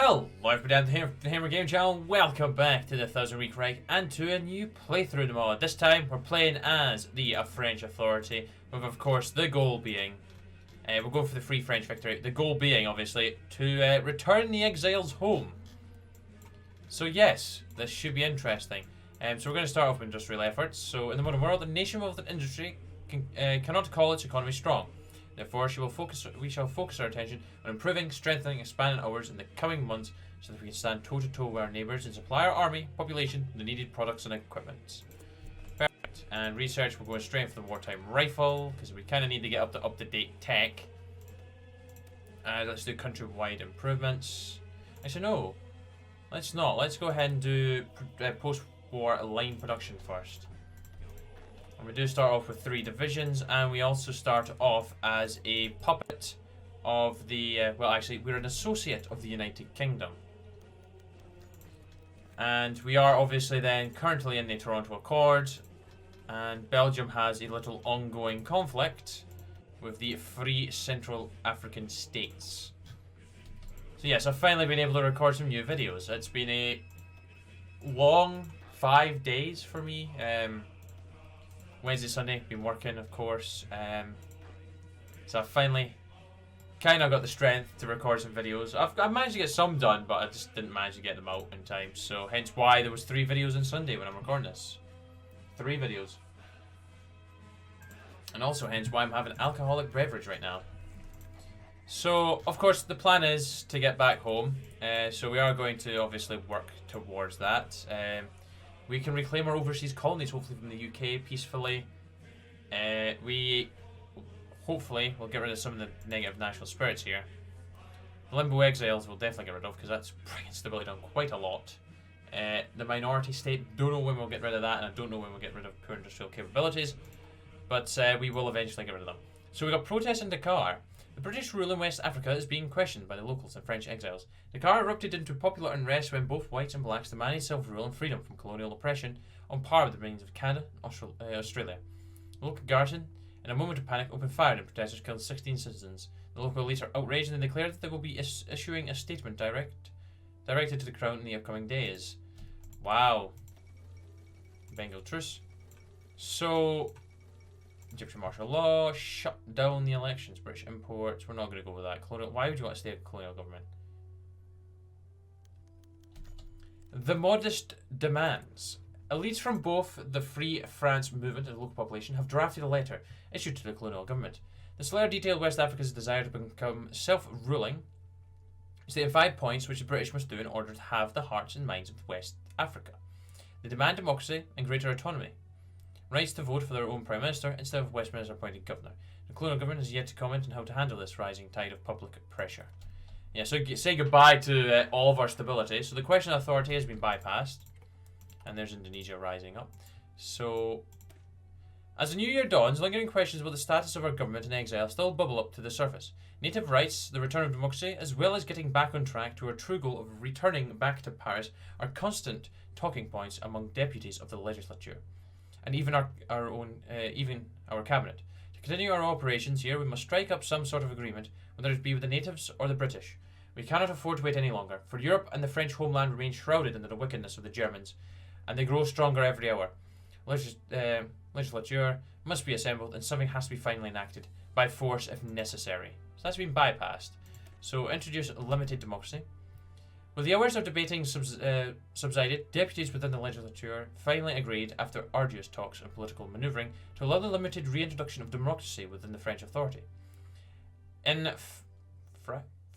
Hello everybody, the Hammer Game Channel. Welcome back to the 1000 Week Reich and to a new playthrough of the mod. This time we're playing as the French Authority, with of course the goal being, we're going for the free French victory. The goal being obviously to return the exiles home. So yes, this should be interesting. So we're going to start off with industrial efforts. So in the modern world, a nation with an industry cannot call its economy strong. Therefore, we shall focus our attention on improving, strengthening, expanding ours in the coming months so that we can stand toe-to-toe with our neighbours and supply our army, population, the needed products and equipment. Perfect. And research, we're going straight for the wartime rifle, because we kind of need to get up-to-date tech. Let's do countrywide improvements. Actually, no. Let's not. Let's go ahead and do post-war line production first. And we do start off with 3 divisions, and we also start off as a puppet of the, well actually we're an associate of the United Kingdom. And we are obviously then currently in the Toronto Accord, and Belgium has a little ongoing conflict with the Free Central African States. So yes, I've finally been able to record some new videos. It's been a long 5 days for me. Wednesday, Sunday, been working, of course. So I finally kind of got the strength to record some videos. I've managed to get some done, but I just didn't manage to get them out in time. So hence why there was 3 videos on Sunday when I'm recording this. 3 videos. And also hence why I'm having alcoholic beverage right now. So, of course, the plan is to get back home. So we are going to obviously work towards that. We can reclaim our overseas colonies, hopefully from the UK, peacefully. We hopefully will get rid of some of the negative national spirits here. The limbo exiles we'll definitely get rid of, because that's bringing stability down quite a lot. The minority state, don't know when we'll get rid of that, and I don't know when we'll get rid of poor industrial capabilities. But we will eventually get rid of them. So we got protests in Dakar. The British rule in West Africa is being questioned by the locals and French exiles. Dakar erupted into popular unrest when both whites and blacks demanded self-rule and freedom from colonial oppression, on par with the remains of Canada and Australia. The local garrison, in a moment of panic, opened fire and protesters killed 16 citizens. The local elites are outraged and declared that they will be issuing a statement directed to the Crown in the upcoming days. Wow. Bengal truce. So, Egyptian martial law, shut down the elections, British imports, we're not going to go with that. Why would you want to stay a colonial government? The modest demands. Elites from both the Free France movement and the local population have drafted a letter issued to the colonial government. This letter detailed West Africa's desire to become self-ruling, stating 5 points which the British must do in order to have the hearts and minds of West Africa. They demand democracy and greater autonomy. Rights to vote for their own Prime Minister instead of Westminster appointed Governor. The colonial government has yet to comment on how to handle this rising tide of public pressure. Yeah, so say goodbye to all of our stability. So the question of authority has been bypassed. And there's Indonesia rising up. So, as the new year dawns, lingering questions about the status of our government in exile still bubble up to the surface. Native rights, the return of democracy, as well as getting back on track to our true goal of returning back to Paris are constant talking points among deputies of the legislature. And even our cabinet. To continue our operations here, we must strike up some sort of agreement, whether it be with the natives or the British. We cannot afford to wait any longer, for Europe and the French homeland remain shrouded in the wickedness of the Germans, and they grow stronger every hour. Legislature must be assembled, and something has to be finally enacted, by force if necessary. So that's been bypassed. So introduce limited democracy. With the hours of debating subsided, deputies within the legislature finally agreed, after arduous talks and political manoeuvring, to allow the limited reintroduction of democracy within the French authority. In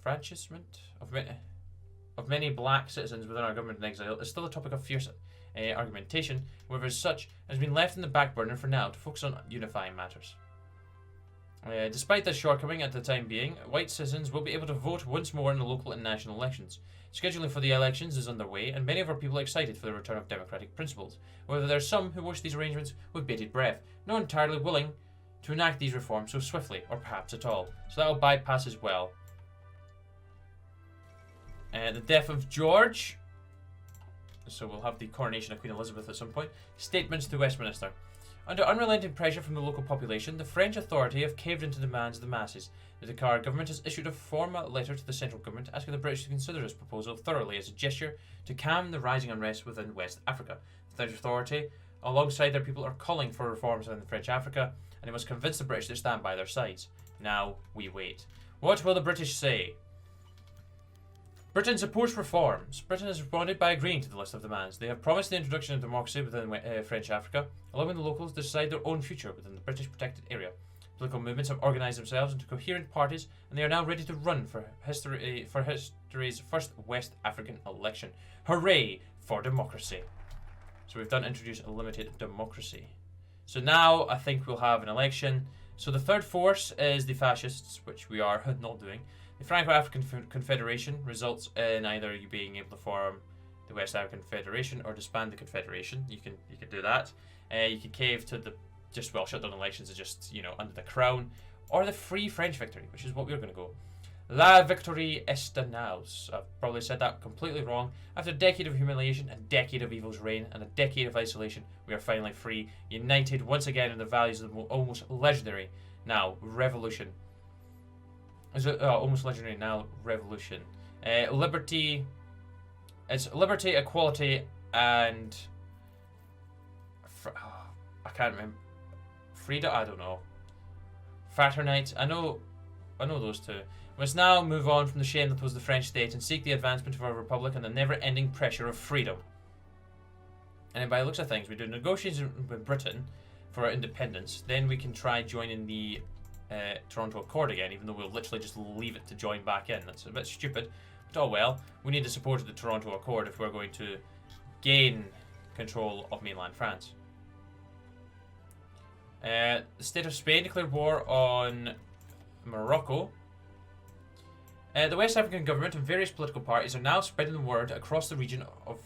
enfranchisement of many black citizens within our government in exile is still a topic of fierce argumentation, however, as such, has been left in the back burner for now to focus on unifying matters. Despite this shortcoming at the time being, white citizens will be able to vote once more in the local and national elections. Scheduling for the elections is underway, and many of our people are excited for the return of democratic principles. However, there are some who wish these arrangements with bated breath, not entirely willing to enact these reforms so swiftly, or perhaps at all. So that will bypass as well. The death of George. So we'll have the coronation of Queen Elizabeth at some point. Statements to Westminster. Under unrelenting pressure from the local population, the French authority have caved into the demands of the masses. The Dakar government has issued a formal letter to the central government asking the British to consider this proposal thoroughly as a gesture to calm the rising unrest within West Africa. The French authority, alongside their people, are calling for reforms within French Africa, and they must convince the British to stand by their sides. Now we wait. What will the British say? Britain supports reforms. Britain has responded by agreeing to the list of demands. They have promised the introduction of democracy within French Africa, allowing the locals to decide their own future within the British protected area. Political movements have organised themselves into coherent parties, and they are now ready to run for history's first West African election. Hooray for democracy! So we've done introduce a limited democracy. So now I think we'll have an election. So the third force is the Fascists, which we are not doing. The Franco-African Confederation results in either you being able to form the West African Federation or disband the Confederation. You can do that. You can cave to the shut down elections and just under the crown, or the Free French Victory, which is what we're going to go. La victorie est nous. I've probably said that completely wrong. After a decade of humiliation, a decade of evil's reign, and a decade of isolation, we are finally free, united once again in the values of the almost legendary now revolution. Is it almost legendary now revolution? Liberty. It's liberty, equality, and I can't remember. Freedom. I don't know. Fraternite. I know those two. We must now move on from the shame that was the French state and seek the advancement of our republic and the never-ending pressure of freedom. And by the looks of things, we do negotiations with Britain for our independence. Then we can try joining the Toronto Accord again, even though we'll literally just leave it to join back in. That's a bit stupid, but oh well. We need the support of the Toronto Accord if we're going to gain control of mainland France. The state of Spain declared war on Morocco. The West African government and various political parties are now spreading the word across the region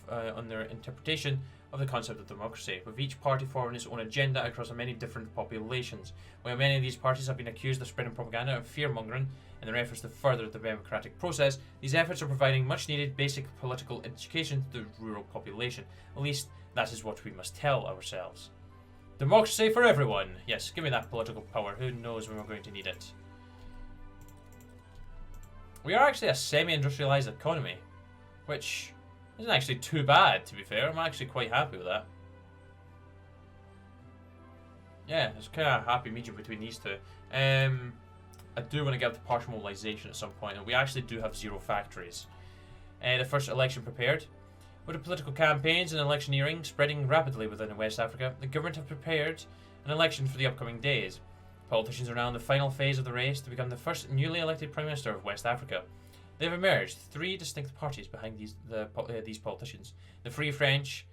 on their interpretation of the concept of democracy, with each party forming its own agenda across many different populations. While many of these parties have been accused of spreading propaganda and fear-mongering in their efforts to further the democratic process, these efforts are providing much-needed basic political education to the rural population. At least, that is what we must tell ourselves. Democracy for everyone! Yes, give me that political power. Who knows when we're going to need it. We are actually a semi-industrialized economy, which isn't actually too bad, to be fair. I'm actually quite happy with that. Yeah, it's kind of a happy medium between these two. I do want to get to partial mobilization at some point, and we actually do have 0 factories. The first election prepared. With the political campaigns and electioneering spreading rapidly within West Africa, the government have prepared an election for the upcoming days. Politicians are now in the final phase of the race to become the first newly elected Prime Minister of West Africa. They have emerged 3 distinct parties behind these politicians. The Free French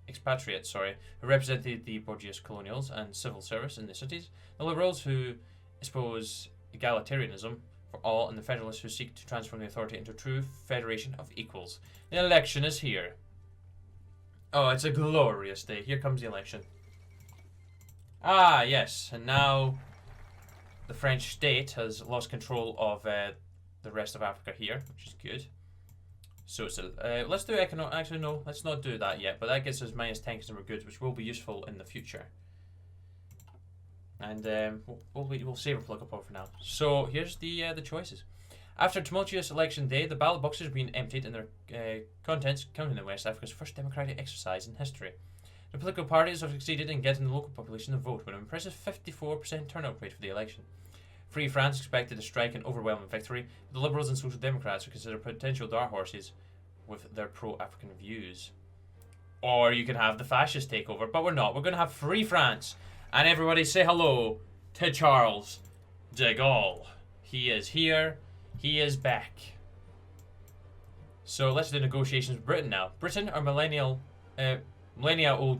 expatriates, who represented the bourgeois colonials and civil service in the cities. The Liberals, who espouse egalitarianism for all, and the Federalists, who seek to transform the authority into a true federation of equals. The election is here. Oh, it's a glorious day. Here comes the election. Ah, yes. And now the French state has lost control of the rest of Africa here, which is good. So it's let's do economic. Actually, no, let's not do that yet. But that gets us -10 consumer goods, which will be useful in the future. And we'll save our political power for now. So here's the choices. After a tumultuous election day, the ballot boxes have been emptied and their contents counted in West Africa's first democratic exercise in history. The political parties have succeeded in getting the local population to vote with an impressive 54% turnout rate for the election. Free France expected to strike an overwhelming victory, but the Liberals and Social Democrats are considered potential dark horses with their pro-African views. Or you can have the fascist takeover, but we're not. We're going to have Free France. And everybody say hello to Charles de Gaulle. He is here. He is back. So let's do negotiations with Britain now. Britain, our millennia-old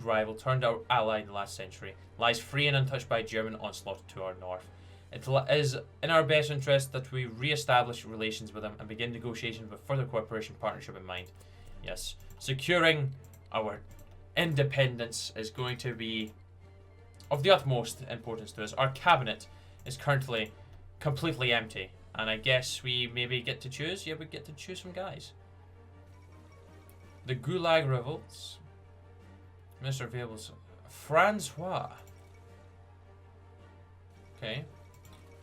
rival, turned our ally in the last century, lies free and untouched by German onslaught to our north. It is in our best interest that we re-establish relations with them and begin negotiations with further cooperation partnership in mind. Yes, securing our independence is going to be of the utmost importance to us. Our cabinet is currently completely empty. And I guess we maybe get to choose. Yeah, we get to choose some guys. The Gulag Revolts. Minister of Available. Francois. Okay.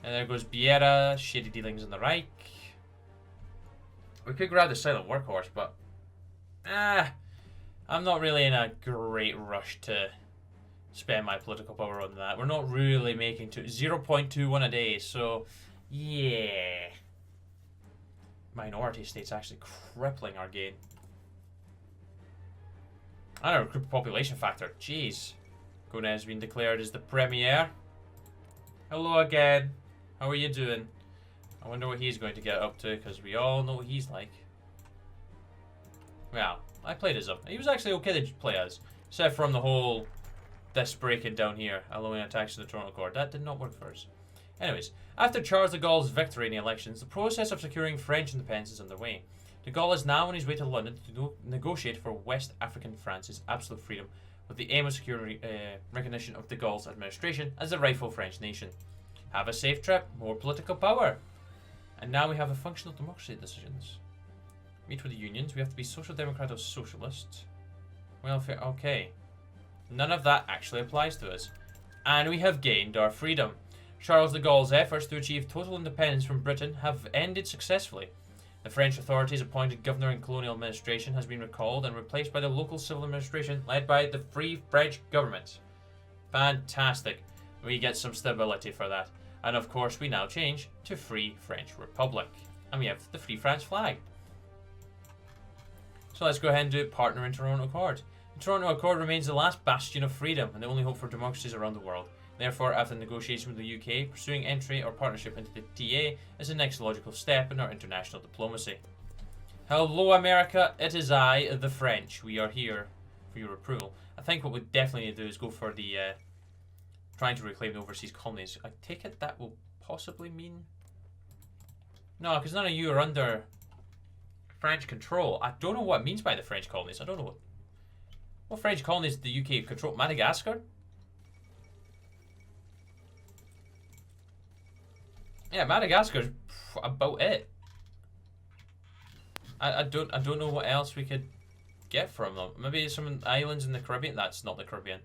And there goes Biera, shady dealings in the Reich. We could grab the Silent Workhorse, but I'm not really in a great rush to spend my political power on that. We're not really making 0.21 a day, so yeah. Minority states actually crippling our gain. I don't know, recruit population factor. Jeez. Gona has been declared as the premier. Hello again. How are you doing? I wonder what he's going to get up to, because we all know what he's like. Well, I played as him. He was actually okay to play as. Except from the whole this breaking down here, allowing attacks to the Toronto Accord. That did not work for us. Anyways, after Charles de Gaulle's victory in the elections, the process of securing French independence is underway. De Gaulle is now on his way to London to negotiate for West African France's absolute freedom, with the aim of securing recognition of de Gaulle's administration as the rightful French nation. Have a safe trip, more political power. And now we have a functional democracy decisions. Meet with the unions, we have to be social democrat or socialist. Welfare, okay. None of that actually applies to us. And we have gained our freedom. Charles de Gaulle's efforts to achieve total independence from Britain have ended successfully. The French authorities' appointed governor and colonial administration has been recalled and replaced by the local civil administration led by the Free French government. Fantastic. We get some stability for that. And of course we now change to Free French Republic. And we have the Free France flag. So let's go ahead and do Partner in Toronto Accord. The Toronto Accord remains the last bastion of freedom and the only hope for democracies around the world. Therefore, after negotiation with the UK, pursuing entry or partnership into the TA is the next logical step in our international diplomacy. Hello America, it is I, the French. We are here for your approval. I think what we definitely need to do is go for the trying to reclaim the overseas colonies. I take it that will possibly mean... No, because none of you are under French control. I don't know what it means by the French colonies. I don't know what French colonies do the UK control. Madagascar? Yeah, Madagascar's about it. I don't know what else we could get from them. Maybe some islands in the Caribbean. That's not the Caribbean.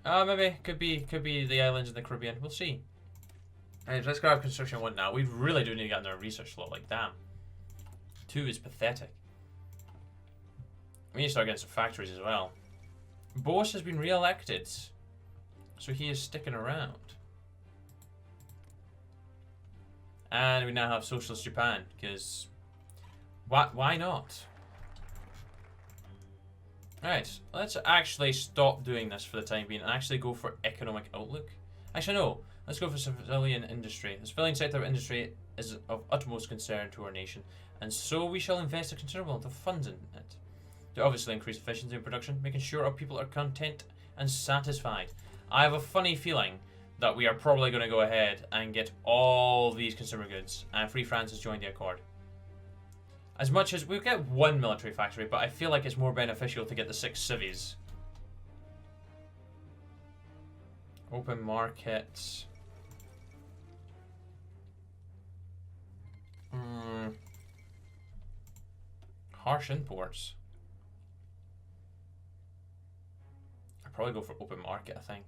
Maybe could be the islands in the Caribbean. We'll see. Alright, let's grab construction 1 now. We really do need to get in our research slot. Like damn, 2 is pathetic. We need to start getting some factories as well. Boas has been re-elected, so he is sticking around. And we now have Socialist Japan, because why not? Alright, let's actually stop doing this for the time being and actually go for economic outlook. Actually, no. Let's go for civilian industry. The civilian sector of industry is of utmost concern to our nation, and so we shall invest a considerable amount of funds in it. To obviously increase efficiency in production, making sure our people are content and satisfied. I have a funny feeling that we are probably going to go ahead and get all these consumer goods, and Free France has joined the Accord. As much as we'll get 1 military factory, but I feel like it's more beneficial to get the 6 civies. Open markets. Harsh imports. I'd probably go for open market, I think.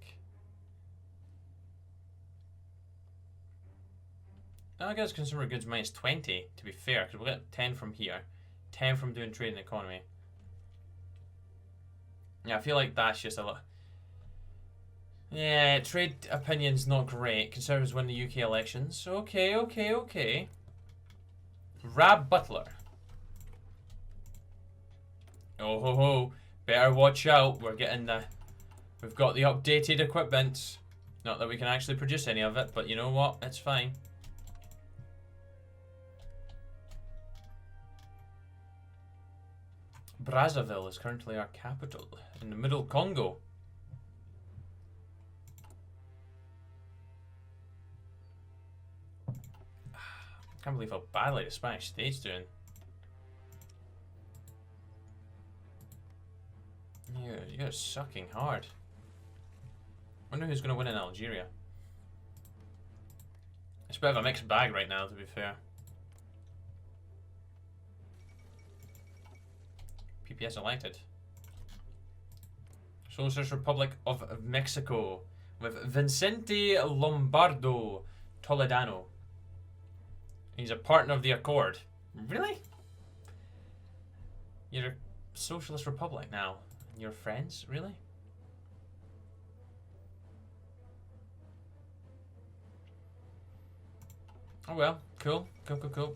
I guess consumer goods minus 20, to be fair, because we'll get 10 from here, 10 from doing trade and economy. Yeah, I feel like that's just a lot. Yeah, trade opinion's not great. Conservatives win the UK elections. Okay. Rab Butler. Oh ho ho. Better watch out. We've got the updated equipment. Not that we can actually produce any of it, but you know what? It's fine. Brazzaville is currently our capital in the middle Congo. I can't believe how badly the Spanish state's doing. You're sucking hard. Wonder who's going to win in Algeria. It's a bit of a mixed bag right now, to be fair. PPS elected. Socialist Republic of Mexico with Vicente Lombardo Toledano. He's a partner of the Accord. Really? You're a Socialist Republic now. You're friends? Really? Oh well, cool.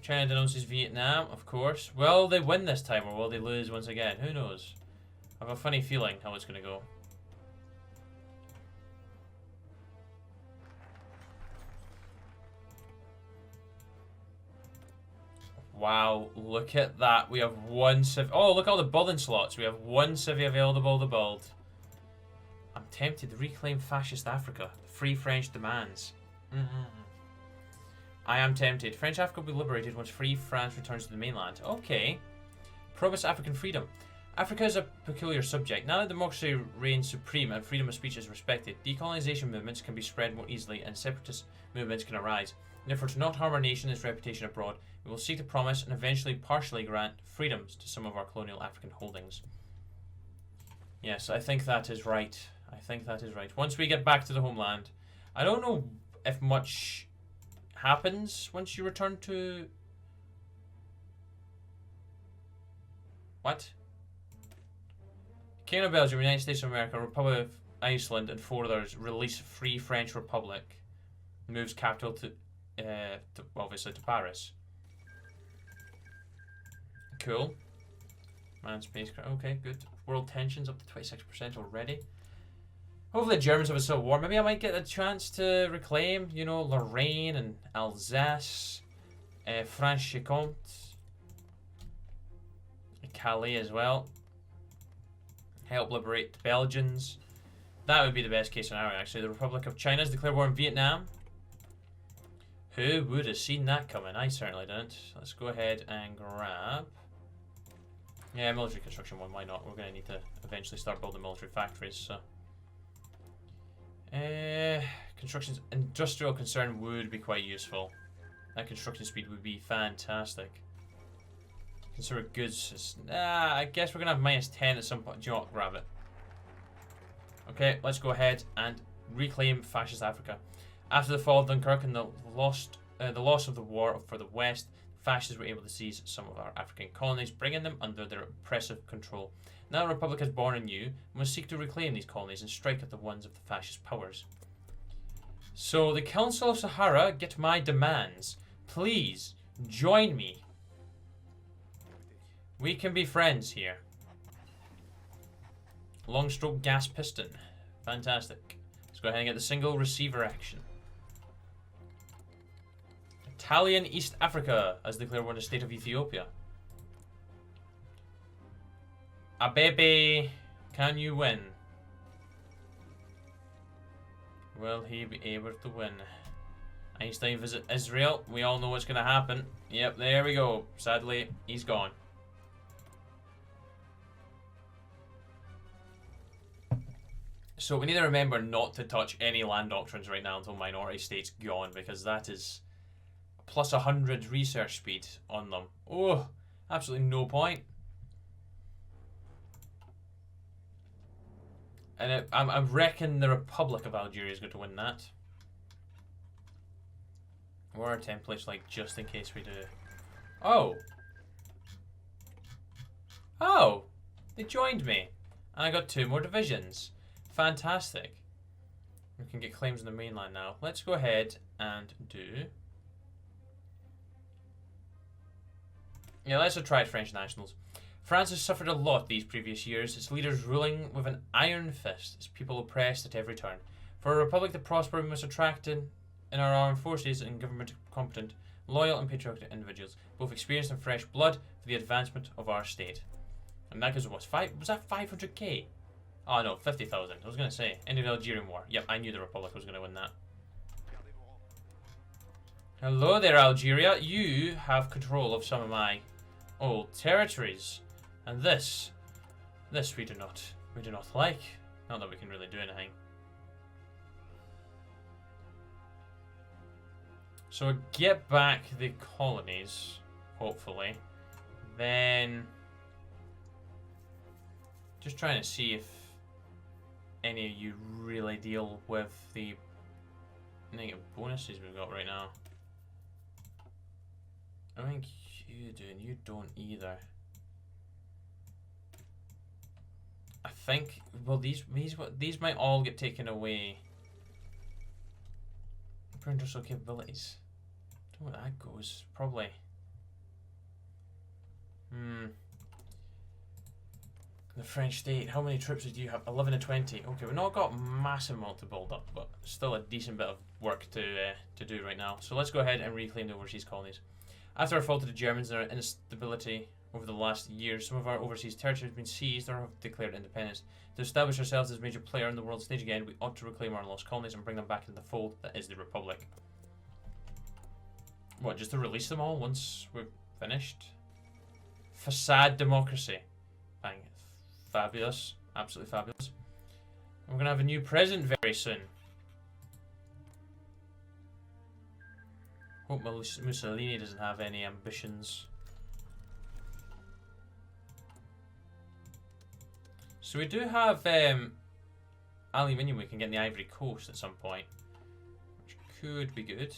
China denounces Vietnam, of course. Will they win this time or will they lose once again? Who knows? I have a funny feeling how it's going to go. Wow, look at that. We have one civ. Oh, look at all the building slots. We have one civvy available to build. I'm tempted to reclaim fascist Africa. Free French demands. I am tempted. French Africa will be liberated once Free France returns to the mainland. Okay. Promise African freedom. Africa is a peculiar subject. Now that democracy reigns supreme and freedom of speech is respected, decolonization movements can be spread more easily and separatist movements can arise. Therefore, to not harm our nation and its reputation abroad, we will seek to promise and eventually partially grant freedoms to some of our colonial African holdings. Yes, I think that is right. I think that is right. Once we get back to the homeland, I don't know if much happens once you return to... What? Kingdom of Belgium, United States of America, Republic of Iceland, and 4 others release Free French Republic. Moves capital to obviously to Paris. Cool. Manned spacecraft. Okay, good. World tensions up to 26% already. Hopefully the Germans have a civil war. Maybe I might get a chance to reclaim, you know, Lorraine and Alsace, Franche-Comté, Calais as well. Help liberate the Belgians. That would be the best case scenario, actually. The Republic of China has declared war on Vietnam. Who would have seen that coming? I certainly didn't. Let's go ahead and grab... Yeah, military construction one, why not? We're going to need to eventually start building military factories, so... Construction's industrial concern would be quite useful. That construction speed would be fantastic. Consumer goods is... I guess we're going to have -10 at some point. Do you know what? Grab it. Okay, let's go ahead and reclaim fascist Africa. After the fall of Dunkirk and the loss of the war for the West, fascists were able to seize some of our African colonies, bringing them under their oppressive control. Now the Republic is born anew and must seek to reclaim these colonies and strike at the ones of the fascist powers. So the Council of Sahara get my demands. Please, join me. We can be friends here. Long stroke gas piston. Fantastic. Let's go ahead and get the single receiver action. Italian East Africa has declared war on the state of Ethiopia. Abebe, can you win? Will he be able to win? Einstein visit Israel. We all know what's going to happen. Yep, there we go. Sadly, he's gone. So we need to remember not to touch any land doctrines right now until minority state's gone, because that is plus 100 research speed on them. Oh, absolutely no point. And I reckon the Republic of Algeria is going to win that. What are templates like, just in case we do? Oh. Oh. They joined me. And I got 2 more divisions. Fantastic. We can get claims on the mainland now. Let's go ahead and do... Yeah, let's try French nationals. France has suffered a lot these previous years, its leaders ruling with an iron fist, its people oppressed at every turn. For a republic to prosper, we must attract in our armed forces and government competent, loyal and patriotic individuals, both experienced and fresh blood, for the advancement of our state. And that goes to what? Was that 500k? Oh no, 50,000. I was going to say. End of the Algerian War. Yep, I knew the Republic was going to win that. Hello there, Algeria. You have control of some of my old territories. And this we do not like. Not that we can really do anything. So get back the colonies, hopefully. Then Just trying to see if any of you really deal with the negative bonuses we've got right now. I think you do, and you don't either. I think, well, these might all get taken away. Industrial capabilities. I don't know where that goes. Probably. The French state. How many troops do you have? 11 and 20. Okay, we've not got massive amount to build up, but still a decent bit of work to do right now. So let's go ahead and reclaim the overseas colonies. After our fall to the Germans and our instability over the last years, some of our overseas territory has been seized or have declared independence. To establish ourselves as a major player on the world stage again, we ought to reclaim our lost colonies and bring them back into the fold that is the Republic. What, just to release them all once we're finished? Facade democracy. Bang. Fabulous. Absolutely fabulous. We're going to have a new president very soon. Hope Mussolini doesn't have any ambitions. So we do have aluminium we can get in the Ivory Coast at some point, which could be good.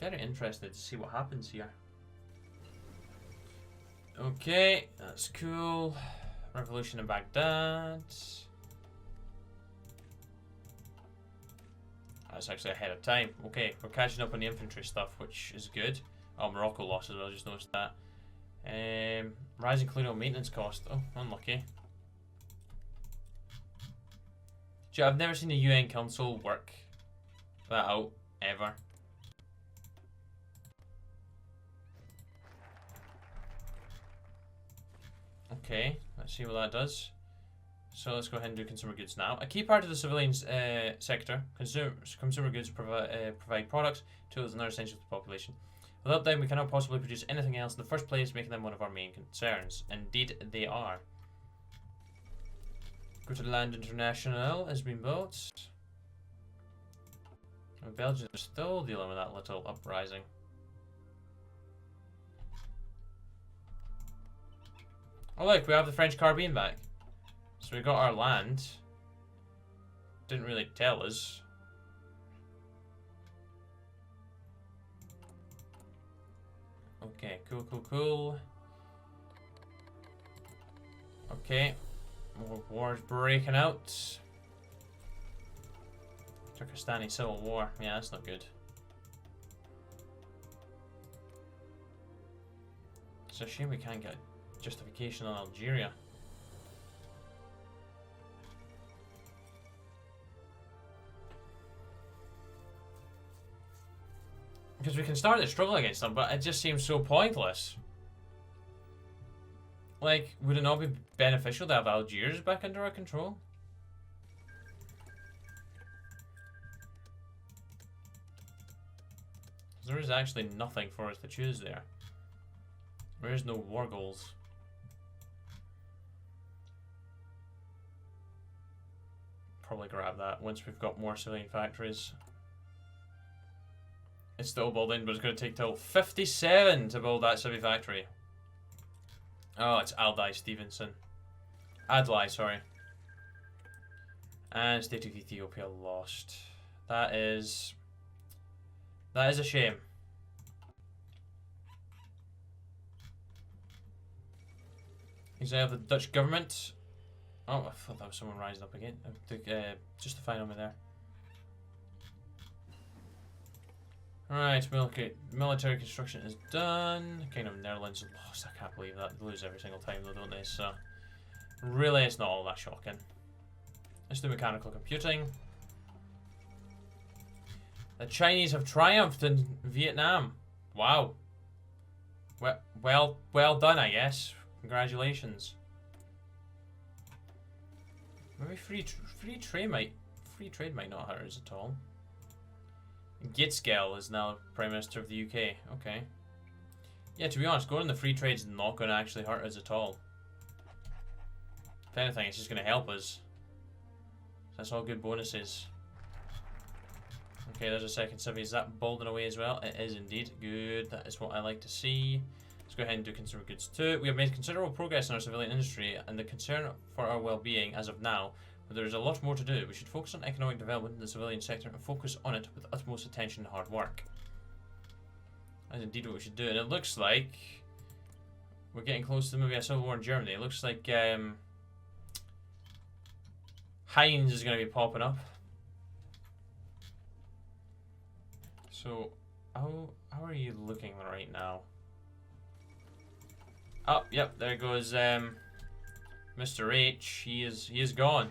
Very interested to see what happens here. Okay, that's cool. Revolution in Baghdad. That's actually ahead of time. Okay, we're catching up on the infantry stuff, which is good. Oh, Morocco lost as well, I just noticed that. Rising colonial maintenance cost. Oh, unlucky. Gee, I've never seen the UN Council work that out, ever. Okay, let's see what that does. So let's go ahead and do consumer goods now. A key part of the civilian sector, consumer goods provide products, tools, and other essentials to the population. Without them, we cannot possibly produce anything else in the first place, making them one of our main concerns. Indeed, they are. Land International has been built. And Belgium is still dealing with that little uprising. Oh look, we have the French Caribbean back. So we got our land. Didn't really tell us. Okay, cool, cool, cool. Okay. More wars breaking out. Turkestani Civil War. Yeah, that's not good. It's a shame we can't get justification on Algeria. Because we can start the struggle against them, but it just seems so pointless. Like, would it not be beneficial to have Algiers back under our control? There is actually nothing for us to choose there. There is no war goals. Probably grab that once we've got more civilian factories. It's still building, but it's going to take till 57 to build that civvy factory. Oh, it's Aldai Stevenson. Adlai, sorry. And State of Ethiopia lost. That is a shame. Exile of the Dutch government. Oh, I thought that was someone rising up again. Justifying me there. Alright, military construction is done. Kingdom of Netherlands lost. I can't believe that. They lose every single time though, don't they? So, really, it's not all that shocking. Let's do mechanical computing. The Chinese have triumphed in Vietnam. Wow. Well done, I guess. Congratulations. Maybe free trade might not hurt us at all. Gitskell is now Prime Minister of the UK. Okay. Yeah, to be honest, going on the free trade is not going to actually hurt us at all. If anything, it's just going to help us. That's all good bonuses. Okay, there's a second civvy. Is that balding away as well? It is indeed. Good. That is what I like to see. Let's go ahead and do consumer goods too. We have made considerable progress in our civilian industry and the concern for our well-being as of now, but there is a lot more to do. We should focus on economic development in the civilian sector and focus on it with utmost attention and hard work. That's indeed what we should do. And it looks like we're getting close to maybe a civil war in Germany. It looks like Heinz is going to be popping up. So, how are you looking right now? Oh, yep, there goes Mr. Reich. He is gone.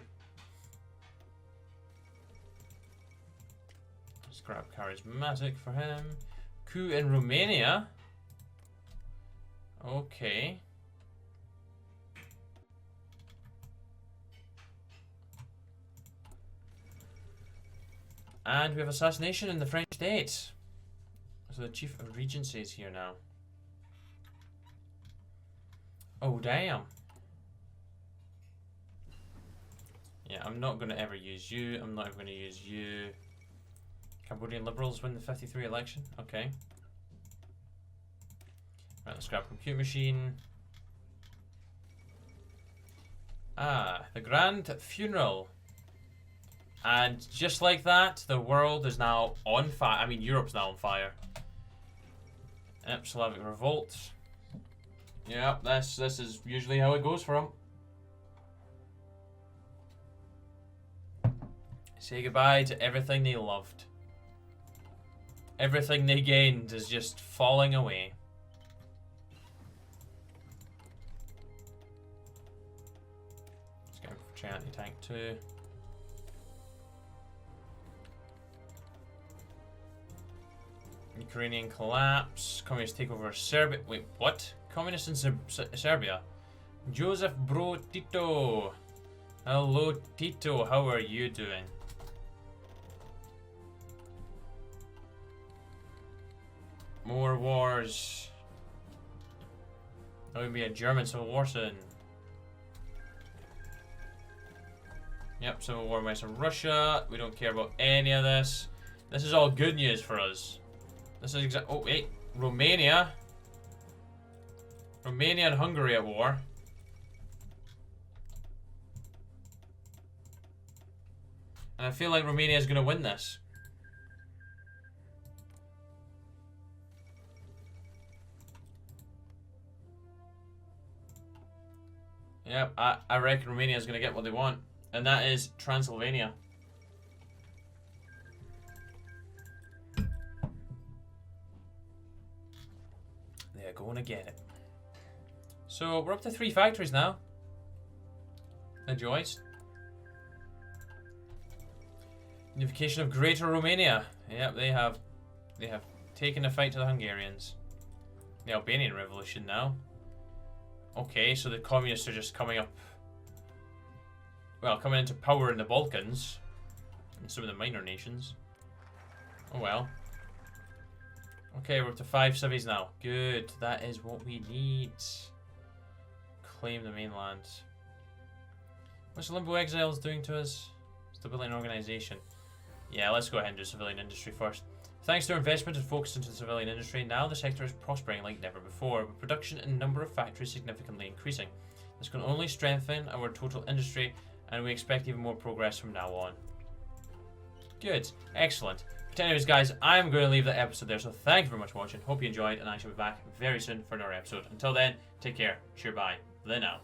Let's grab charismatic for him. Coup in Romania. Okay. And we have assassination in the French state. So the chief of regency is here now. Oh, damn. Yeah, I'm not going to ever use you. I'm not ever going to use you. Cambodian Liberals win the 53 election. Okay. Right, let's grab compute machine. Ah, the grand funeral. And just like that, the world is now on fire. I mean, Europe's now on fire. Yep, Slavic revolt. Yep, this is usually how it goes for them. Say goodbye to everything they loved. Everything they gained is just falling away. Let's go for anti-tank too. Ukrainian collapse. Communists take over Serbia. Wait, what? Communists in Serbia. Joseph Bro Tito. Hello, Tito. How are you doing? More wars. That would be a German civil war soon. Yep, civil war with Russia. We don't care about any of this. This is all good news for us. This is oh wait, Romania. Romania and Hungary at war. And I feel like Romania is going to win this. Yep, I reckon Romania is going to get what they want. And that is Transylvania. They're going to get it. So we're up to 3 factories now. The joys. Unification of Greater Romania. Yep, they have taken the fight to the Hungarians. The Albanian Revolution now. Okay, so the communists are just coming up. Well, coming into power in the Balkans and some of the minor nations. Oh well. Okay, we're up to 5 cities now. Good, that is what we need. Claim the mainland. What's Limbo Exiles doing to us? Stability and organization. Yeah, let's go ahead and do civilian industry first. Thanks to our investment and focus into the civilian industry, now the sector is prospering like never before, with production and number of factories significantly increasing. This can only strengthen our total industry, and we expect even more progress from now on. Good. Excellent. But anyways, guys, I'm going to leave that episode there, so thank you very much for watching. Hope you enjoyed, and I shall be back very soon for another episode. Until then, take care. Sure, bye. Then out.